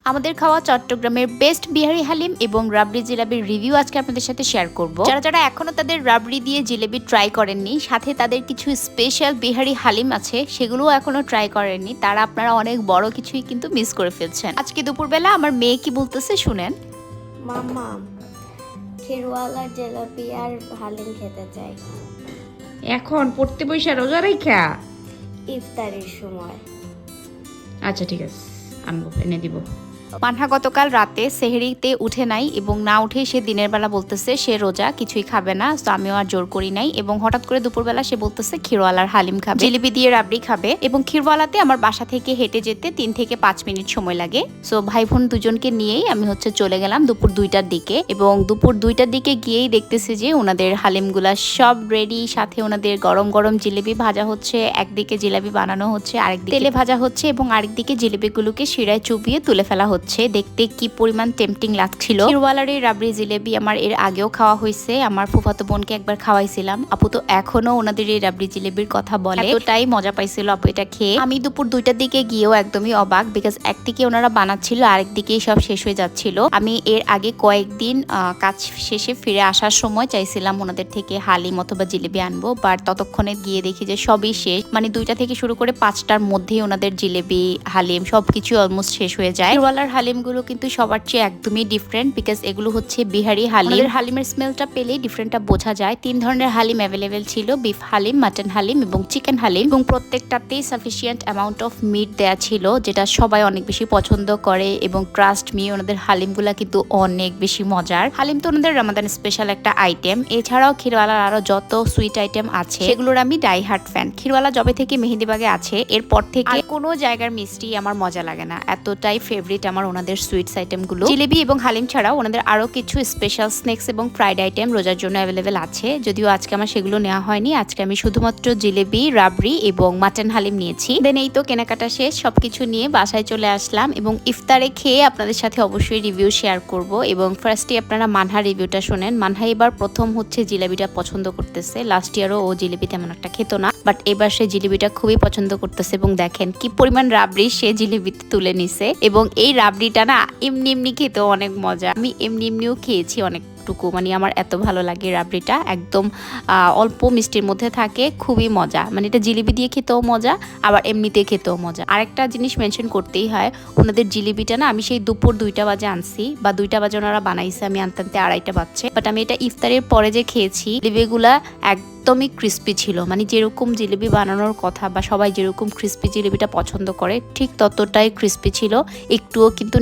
আমাদের খাওয়া চট্টগ্রামের বেস্ট বিহারি হালিম এবং রাবড়ি জিলাপির রিভিউ আজকে আপনাদের সাথে শেয়ার করব। যারা যারা এখনো তাদের রাবড়ি দিয়ে জিলাপি ট্রাই করেননি, সাথে তাদের কিছু স্পেশাল বিহারি হালিম আছে সেগুলোও এখনো ট্রাই করেননি, তারা আপনারা অনেক বড় কিছুই কিন্তু মিস করে ফেলছেন। আজকে দুপুরবেলা আমার মেয়ে কি বলতেছে শুনেন। মামা ক্ষীরওয়ালা জিলাপি আর হালিম খেতে চাই এখন পড়তে বইসা রোজা রাইখা। ইফতারের সময়। আচ্ছা ঠিক আছে, আনবো, এনে দিব। মানহা গতকাল রাতে সেহরিতে উঠে নাই এবং না উঠে সে দিনের বেলা বলতেছে সে রোজা, কিছুই খাবে না। তো আমিও আর জোর করি নাই এবং হঠাৎ করে দুপুরবেলা সে বলতেছে ক্ষীরওয়ালার হালিম খাবে, জিলিপি দিয়ে রাবড়ি খাবে। এবং ক্ষীরওয়ালাতে আমার বাসা থেকে হেঁটে যেতে 3 থেকে 5 মিনিট সময় লাগে। সো ভাই বোন দুজনকে নিয়েই আমি চলে গেলাম দুপুর 2টার দিকে। এবং দুপুর 2টার দিকে গিয়েই দেখতেছি যে ওনাদের হালিমগুলা সব রেডি, সাথে ওনাদের গরম গরম জিলিপি ভাজা হচ্ছে। একদিকে জিলাপি বানানো হচ্ছে, আরেকদিকে তেলে ভাজা হচ্ছে এবং আরেকদিকে জিলিপিগুলোকে শিরায় চুবিয়ে তুলে ফেলা হচ্ছে। দেখতে কি পরিমাণ টেম্পটিং লাগছিল। ক্ষীরওয়ালার এই রাবড়ি জিলেবি আমার এর আগেও খাওয়া হয়েছে, আমার ফুফাতো বোনকে একবার খাওয়াইছিলাম। আপু তো এখনো ওনাদের এই রাবড়ি জিলেবির কথা বলে, এতটাই মজা পাইছিল আপু এটা খেয়ে। আমি দুপুর 2টার দিকে গিয়েও একদমই অবাক, বিকজ একদিকে ওনারা বানাচ্ছিল, আরেকদিকে সব শেষ হয়ে যাচ্ছিল। আমি এর আগে কয়েকদিন কাজ শেষে ফিরে আসার সময় চাইছিলাম ওনাদের থেকে হালিম অথবা জিলেবি আনবো, বাট ততক্ষণে গিয়ে দেখি যে সবই শেষ। মানে 2টা থেকে শুরু করে 5টার মধ্যেই ওনাদের জিলেবি হালিম সবকিছু অলমোস্ট শেষ হয়ে যায়। ক্ষীরওয়ালার হালিমগুলো কিন্তু সবার চেয়ে একদমই ডিফারেন্ট, বিকজ এগুলো হচ্ছে বিহারি হালিম। হালিমের স্মেলটা পেলেই ডিফারেন্টটা বোঝা যায়। 3 ধরনের হালিম অ্যাভেলেবেল ছিল, বিফ হালিম, মাটন হালিম এবং চিকেন হালিম। এবং প্রত্যেকটাতেই সাফিসিয়েন্ট অ্যামাউন্ট অফ মিট দেয়া ছিল, যেটা সবাই অনেক বেশি পছন্দ করে। এবং ট্রাস্ট মি, ওনাদের হালিমগুলা কিন্তু অনেক বেশি মজার। হালিম তো ওনাদের রমাদান স্পেশাল একটা আইটেম। এছাড়াও ক্ষীরওয়ালার আরো যত সুইট আইটেম আছে সেগুলোর আমি ডাই হার্ট ফ্যান। ক্ষীরওয়ালা যবে থেকে মেহেন্দিবাগে আছে এরপর থেকে আর কোনো জায়গার মিষ্টি আমার মজা লাগে না, এতটাই ফেভারিট আমার ওনাদের সুইটস আইটেমগুলো। জিলেবি এবং হালিম ছাড়াও ওনাদের আরো কিছু স্পেশাল স্ন্যাক্স এবং ফ্রাইড আইটেম রোজার জন্য অ্যাভেলেবেল আছে, যদিও আজকে আমার সেগুলো নেওয়া হয়নি। আজকে আমি শুধুমাত্র জিলেবি, রাবড়ি এবং মাটন হালিম নিয়েছি। দেন এই তো কেনাকাটা শেষ, সবকিছু নিয়ে বাসায় চলে আসলাম এবং ইফতারে খেয়ে আপনাদের সাথে অবশ্যই রিভিউ শেয়ার করব। এবং ফার্স্টে আপনারা মানহার রিভিউটা শোনেন। মানহা এবার প্রথম জিলেবিটা পছন্দ করতেছে। লাস্ট ইয়ারও ও জিলেবি তেমন একটা খেত না, বাট এবার সে জিলেবিটা খুবই পছন্দ করতেছে। এবং দেখেন কি পরিমাণ রাবড়ি সে জিলেবিতে তুলে নিছে। এবং এই রাবড়িটা না এমনি এমনি খেতেও অনেক মজা। আমি এমনি এমনিও খেয়েছি অনেকটুকু, মানে আমার এত ভালো লাগে রাবড়িটা। একদম অল্প মিষ্টির মধ্যে থাকে, খুবই মজা। মানে এটা জিলিপি দিয়ে খেতেও মজা, আবার এমনিতে খেতেও মজা। আরেকটা জিনিস মেনশন করতেই হয়, ওনাদের জিলিপিটা না আমি সেই দুপুর 2টা বাজে আনছি, বা 2টা বাজে ওনারা বানাইছে, আমি আনতে আনতে 2:30 বাজছে। বাট আমি এটা ইফতারের পরে যে খেয়েছি, জিলিপিগুলা একদমই ক্রিস্পি ছিল। মানে যেরকম জিলিপি বানানোর কথা বা সবাই যেরকম ক্রিস্পি জিলিপিটা পছন্দ করে ঠিক ততটাই ক্রিস্পি ছিল, একটুও কিন্তু